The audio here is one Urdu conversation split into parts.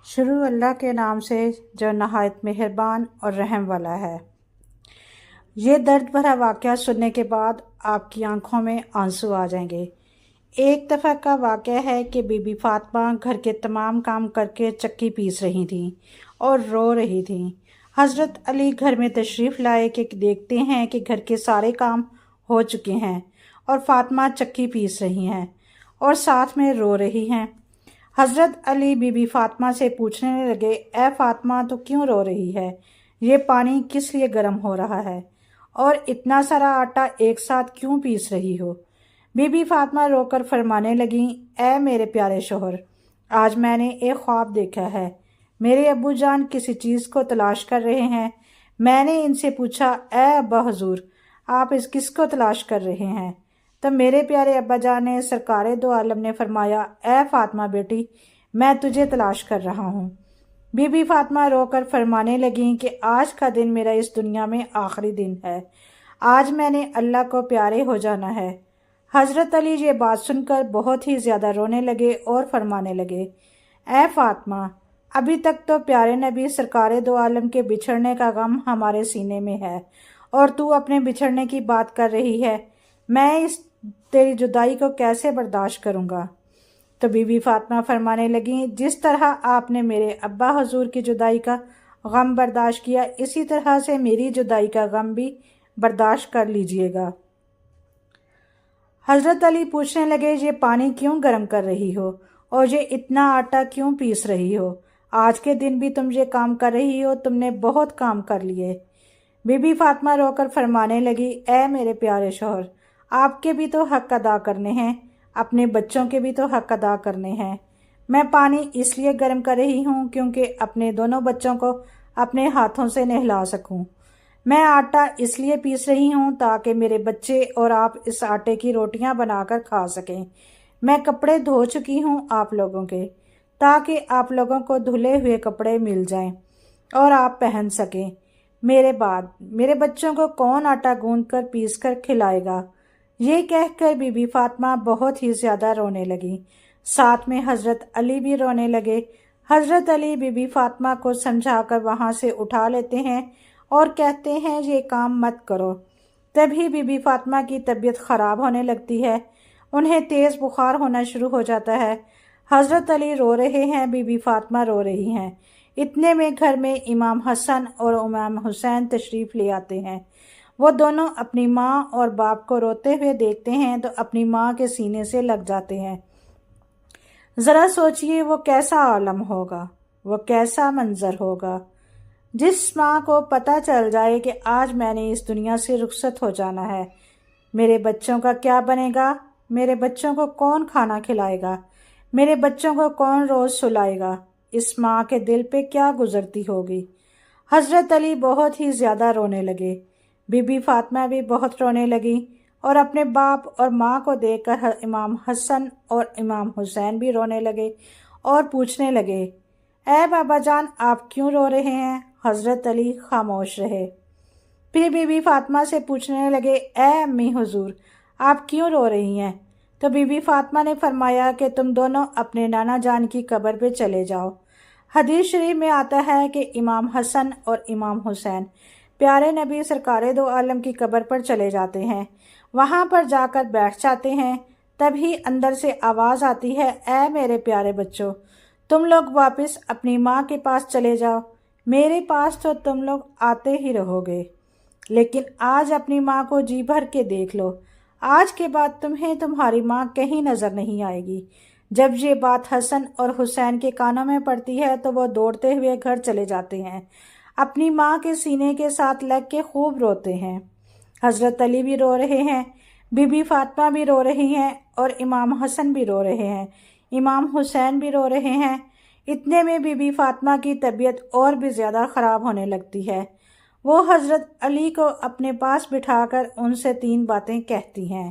شروع اللہ کے نام سے جو نہایت مہربان اور رحم والا ہے۔ یہ درد بھرا واقعہ سننے کے بعد آپ کی آنکھوں میں آنسو آ جائیں گے۔ ایک دفعہ کا واقعہ ہے کہ بی بی فاطمہ گھر کے تمام کام کر کے چکی پیس رہی تھیں اور رو رہی تھیں۔ حضرت علی گھر میں تشریف لائے کہ دیکھتے ہیں کہ گھر کے سارے کام ہو چکے ہیں اور فاطمہ چکی پیس رہی ہیں اور ساتھ میں رو رہی ہیں۔ حضرت علی بی بی فاطمہ سے پوچھنے لگے، اے فاطمہ تو کیوں رو رہی ہے؟ یہ پانی کس لیے گرم ہو رہا ہے اور اتنا سارا آٹا ایک ساتھ کیوں پیس رہی ہو؟ بی بی فاطمہ رو کر فرمانے لگیں، اے میرے پیارے شوہر، آج میں نے ایک خواب دیکھا ہے۔ میرے ابو جان کسی چیز کو تلاش کر رہے ہیں۔ میں نے ان سے پوچھا، اے ابا حضور، آپ اس کس کو تلاش کر رہے ہیں؟ تو میرے پیارے ابا جان نے سرکار دو عالم نے فرمایا، اے فاطمہ بیٹی، میں تجھے تلاش کر رہا ہوں۔ بی بی فاطمہ رو کر فرمانے لگیں کہ آج کا دن میرا اس دنیا میں آخری دن ہے۔ آج میں نے اللہ کو پیارے ہو جانا ہے۔ حضرت علی یہ بات سن کر بہت ہی زیادہ رونے لگے اور فرمانے لگے، اے فاطمہ، ابھی تک تو پیارے نبی سرکار دو عالم کے بچھڑنے کا غم ہمارے سینے میں ہے اور تو اپنے بچھڑنے کی بات کر رہی ہے۔ میں اس تیری جدائی کو کیسے برداشت کروں گا؟ تو بی بی فاطمہ فرمانے لگیں، جس طرح آپ نے میرے ابا حضور کی جدائی کا غم برداشت کیا، اسی طرح سے میری جدائی کا غم بھی برداشت کر لیجئے گا۔ حضرت علی پوچھنے لگے، یہ پانی کیوں گرم کر رہی ہو اور یہ اتنا آٹا کیوں پیس رہی ہو؟ آج کے دن بھی تم یہ کام کر رہی ہو، تم نے بہت کام کر لیے۔ بی بی فاطمہ رو کر فرمانے لگی، اے میرے پیارے شوہر، آپ کے بھی تو حق ادا کرنے ہیں، اپنے بچوں کے بھی تو حق ادا کرنے ہیں۔ میں پانی اس لیے گرم کر رہی ہوں کیونکہ اپنے دونوں بچوں کو اپنے ہاتھوں سے نہلا سکوں۔ میں آٹا اس لیے پیس رہی ہوں تاکہ میرے بچے اور آپ اس آٹے کی روٹیاں بنا کر کھا سکیں۔ میں کپڑے دھو چکی ہوں آپ لوگوں کے، تاکہ آپ لوگوں کو دھلے ہوئے کپڑے مل جائیں اور آپ پہن سکیں۔ میرے بعد میرے بچوں کو کون آٹا گوندھ کر پیس کر کھلائے گا؟ یہ کہہ کر بی بی فاطمہ بہت ہی زیادہ رونے لگی۔ ساتھ میں حضرت علی بھی رونے لگے۔ حضرت علی بی بی فاطمہ کو سمجھا کر وہاں سے اٹھا لیتے ہیں اور کہتے ہیں، یہ کام مت کرو۔ تبھی بی بی فاطمہ کی طبیعت خراب ہونے لگتی ہے، انہیں تیز بخار ہونا شروع ہو جاتا ہے۔ حضرت علی رو رہے ہیں، بی بی فاطمہ رو رہی ہیں۔ اتنے میں گھر میں امام حسن اور امام حسین تشریف لے آتے ہیں۔ وہ دونوں اپنی ماں اور باپ کو روتے ہوئے دیکھتے ہیں تو اپنی ماں کے سینے سے لگ جاتے ہیں۔ ذرا سوچئے وہ کیسا عالم ہوگا، وہ کیسا منظر ہوگا جس ماں کو پتہ چل جائے کہ آج میں نے اس دنیا سے رخصت ہو جانا ہے۔ میرے بچوں کا کیا بنے گا؟ میرے بچوں کو کون کھانا کھلائے گا؟ میرے بچوں کو کون روز سلائے گا؟ اس ماں کے دل پہ کیا گزرتی ہوگی؟ حضرت علی بہت ہی زیادہ رونے لگے۔ بی بی فاطمہ بھی بہت رونے لگی اور اپنے باپ اور ماں کو دیکھ کر امام حسن اور امام حسین بھی رونے لگے اور پوچھنے لگے، اے بابا جان، آپ کیوں رو رہے ہیں؟ حضرت علی خاموش رہے۔ پھر بی بی فاطمہ سے پوچھنے لگے، اے امی حضور، آپ کیوں رو رہی ہیں؟ تو بی بی فاطمہ نے فرمایا کہ تم دونوں اپنے نانا جان کی قبر پہ چلے جاؤ۔ حدیث شریف میں آتا ہے کہ امام حسن اور امام حسین پیارے نبی سرکار دو عالم کی قبر پر چلے جاتے ہیں، وہاں پر جا کر بیٹھ جاتے ہیں۔ تبھی اندر سے آواز آتی ہے، اے میرے پیارے بچوں، تم لوگ واپس اپنی ماں کے پاس چلے جاؤ، میرے پاس تو تم لوگ آتے ہی رہو گے، لیکن آج اپنی ماں کو جی بھر کے دیکھ لو، آج کے بعد تمہیں تمہاری ماں کہیں نظر نہیں آئے گی۔ جب یہ بات حسن اور حسین کے کانوں میں پڑتی ہے تو وہ دوڑتے ہوئے گھر چلے جاتے ہیں، اپنی ماں کے سینے کے ساتھ لگ کے خوب روتے ہیں۔ حضرت علی بھی رو رہے ہیں، بی بی فاطمہ بھی رو رہی ہیں اور امام حسن بھی رو رہے ہیں، امام حسین بھی رو رہے ہیں۔ اتنے میں بی بی فاطمہ کی طبیعت اور بھی زیادہ خراب ہونے لگتی ہے۔ وہ حضرت علی کو اپنے پاس بٹھا کر ان سے 3 باتیں کہتی ہیں۔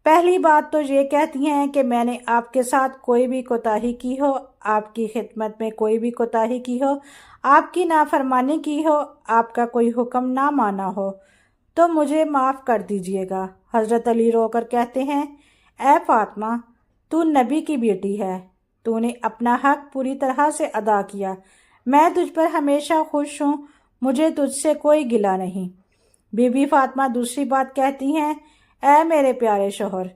پہلی بات تو یہ کہتی ہیں کہ میں نے آپ کے ساتھ کوئی بھی کوتاہی کی ہو، آپ کی خدمت میں کوئی بھی کوتاہی کی ہو، آپ کی نافرمانی کی ہو، آپ کا کوئی حکم نہ مانا ہو تو مجھے معاف کر دیجئے گا۔ حضرت علی رو کر کہتے ہیں، اے فاطمہ، تو نبی کی بیٹی ہے، تو نے اپنا حق پوری طرح سے ادا کیا۔ میں تجھ پر ہمیشہ خوش ہوں، مجھے تجھ سے کوئی گلہ نہیں۔ بی بی فاطمہ دوسری بات کہتی ہیں، اے میرے پیارے شوہر،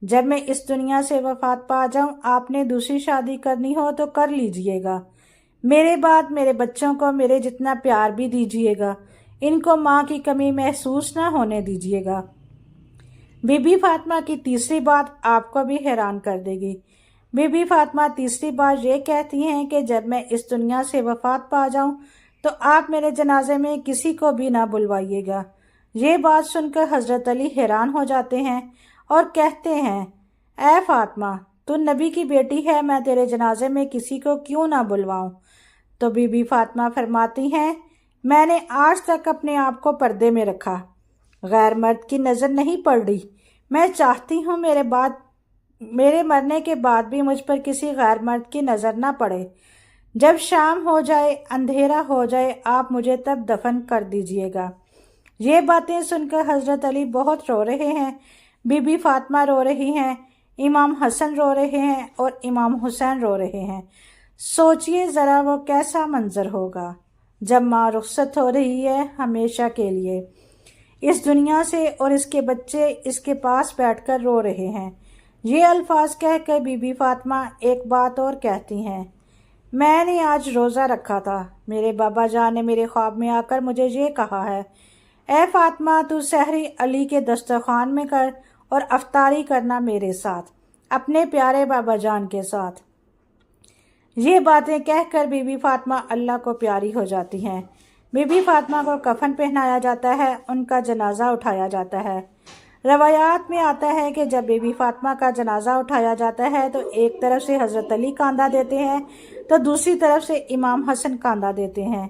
جب میں اس دنیا سے وفات پا جاؤں، آپ نے دوسری شادی کرنی ہو تو کر لیجئے گا۔ میرے بعد میرے بچوں کو میرے جتنا پیار بھی دیجئے گا، ان کو ماں کی کمی محسوس نہ ہونے دیجئے گا۔ بی بی فاطمہ کی تیسری بات آپ کو بھی حیران کر دے گی۔ بی بی فاطمہ تیسری بات یہ کہتی ہیں کہ جب میں اس دنیا سے وفات پا جاؤں تو آپ میرے جنازے میں کسی کو بھی نہ بلوائیے گا۔ یہ بات سن کر حضرت علی حیران ہو جاتے ہیں اور کہتے ہیں، اے فاطمہ، تو نبی کی بیٹی ہے، میں تیرے جنازے میں کسی کو کیوں نہ بلواؤں؟ تو بی بی فاطمہ فرماتی ہیں، میں نے آج تک اپنے آپ کو پردے میں رکھا، غیر مرد کی نظر نہیں پڑ رہی۔ میں چاہتی ہوں میرے مرنے کے بعد بھی مجھ پر کسی غیر مرد کی نظر نہ پڑے۔ جب شام ہو جائے، اندھیرا ہو جائے، آپ مجھے تب دفن کر دیجئے گا۔ یہ باتیں سن کر حضرت علی بہت رو رہے ہیں، بی بی فاطمہ رو رہی ہیں، امام حسن رو رہے ہیں اور امام حسین رو رہے ہیں۔ سوچئے ذرا وہ کیسا منظر ہوگا جب ماں رخصت ہو رہی ہے ہمیشہ کے لیے اس دنیا سے، اور اس کے بچے اس کے پاس بیٹھ کر رو رہے ہیں۔ یہ الفاظ کہہ کر بی بی فاطمہ ایک بات اور کہتی ہیں، میں نے آج روزہ رکھا تھا، میرے بابا جان نے میرے خواب میں آ کر مجھے یہ کہا ہے، اے فاطمہ، تو سحری علی کے دسترخوان میں کر اور افطاری کرنا میرے ساتھ، اپنے پیارے بابا جان کے ساتھ۔ یہ باتیں کہہ کر بی بی فاطمہ اللہ کو پیاری ہو جاتی ہیں۔ بی بی فاطمہ کو کفن پہنایا جاتا ہے، ان کا جنازہ اٹھایا جاتا ہے۔ روایات میں آتا ہے کہ جب بی بی فاطمہ کا جنازہ اٹھایا جاتا ہے تو ایک طرف سے حضرت علی کاندھا دیتے ہیں تو دوسری طرف سے امام حسن کاندھا دیتے ہیں۔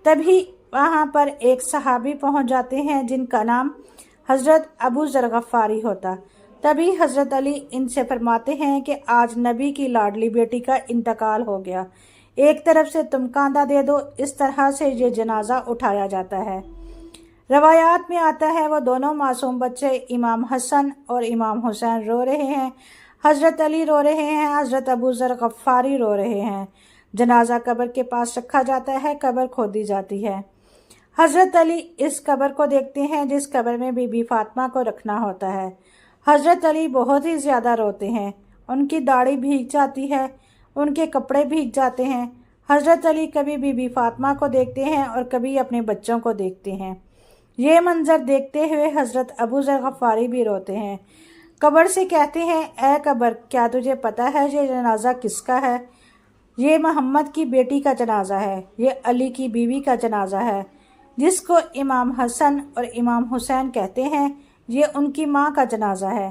تبھی وہاں پر ایک صحابی پہنچ جاتے ہیں جن کا نام حضرت ابو ذر غفاری ہوتا۔ تبھی حضرت علی ان سے فرماتے ہیں کہ آج نبی کی لاڈلی بیٹی کا انتقال ہو گیا، ایک طرف سے تم کاندھا دے دو۔ اس طرح سے یہ جنازہ اٹھایا جاتا ہے۔ روایات میں آتا ہے وہ دونوں معصوم بچے امام حسن اور امام حسین رو رہے ہیں، حضرت علی رو رہے ہیں، حضرت ابو ذر غفاری رو رہے ہیں۔ جنازہ قبر کے پاس رکھا جاتا ہے، قبر کھودی جاتی ہے۔ حضرت علی اس قبر کو دیکھتے ہیں جس قبر میں بی بی فاطمہ کو رکھنا ہوتا ہے۔ حضرت علی بہت ہی زیادہ روتے ہیں، ان کی داڑھی بھیگ جاتی ہے، ان کے کپڑے بھیگ جاتے ہیں۔ حضرت علی کبھی بی بی فاطمہ کو دیکھتے ہیں اور کبھی اپنے بچوں کو دیکھتے ہیں۔ یہ منظر دیکھتے ہوئے حضرت ابو ذر غفاری بھی روتے ہیں۔ قبر سے کہتے ہیں، اے قبر، کیا تجھے پتہ ہے یہ جنازہ کس کا ہے؟ یہ محمد کی بیٹی کا جنازہ ہے، یہ علی کی بیوی کا جنازہ ہے، جس کو امام حسن اور امام حسین کہتے ہیں، یہ ان کی ماں کا جنازہ ہے۔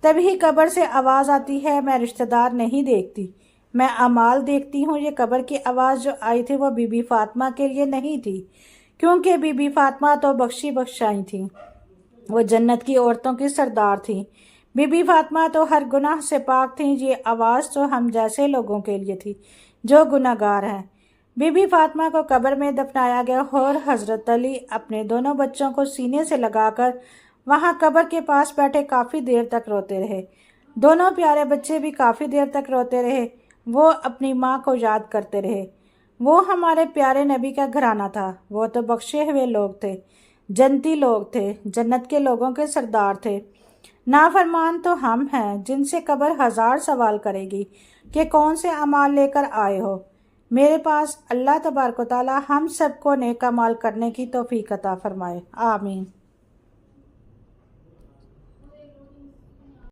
تبھی قبر سے آواز آتی ہے، میں رشتہ دار نہیں دیکھتی، میں اعمال دیکھتی ہوں۔ یہ قبر کی آواز جو آئی تھی وہ بی بی فاطمہ کے لیے نہیں تھی، کیونکہ بی بی فاطمہ تو بخشی بخشائی تھیں، وہ جنت کی عورتوں کی سردار تھیں۔ بی بی فاطمہ تو ہر گناہ سے پاک تھیں، یہ آواز تو ہم جیسے لوگوں کے لیے تھی جو گناہ گار ہیں۔ بی بی فاطمہ کو قبر میں دفنایا گیا اور حضرت علی اپنے دونوں بچوں کو سینے سے لگا کر وہاں قبر کے پاس بیٹھے کافی دیر تک روتے رہے۔ دونوں پیارے بچے بھی کافی دیر تک روتے رہے، وہ اپنی ماں کو یاد کرتے رہے۔ وہ ہمارے پیارے نبی کا گھرانہ تھا، وہ تو بخشے ہوئے لوگ تھے، جنتی لوگ تھے، جنت کے لوگوں کے سردار تھے۔ نافرمان تو ہم ہیں جن سے قبر ہزار سوال کرے گی کہ کون سے اعمال لے کر آئے ہو۔ میرے پاس اللہ تبارک و تعالی ہم سب کو نیک اعمال کرنے کی توفیق عطا فرمائے، آمین۔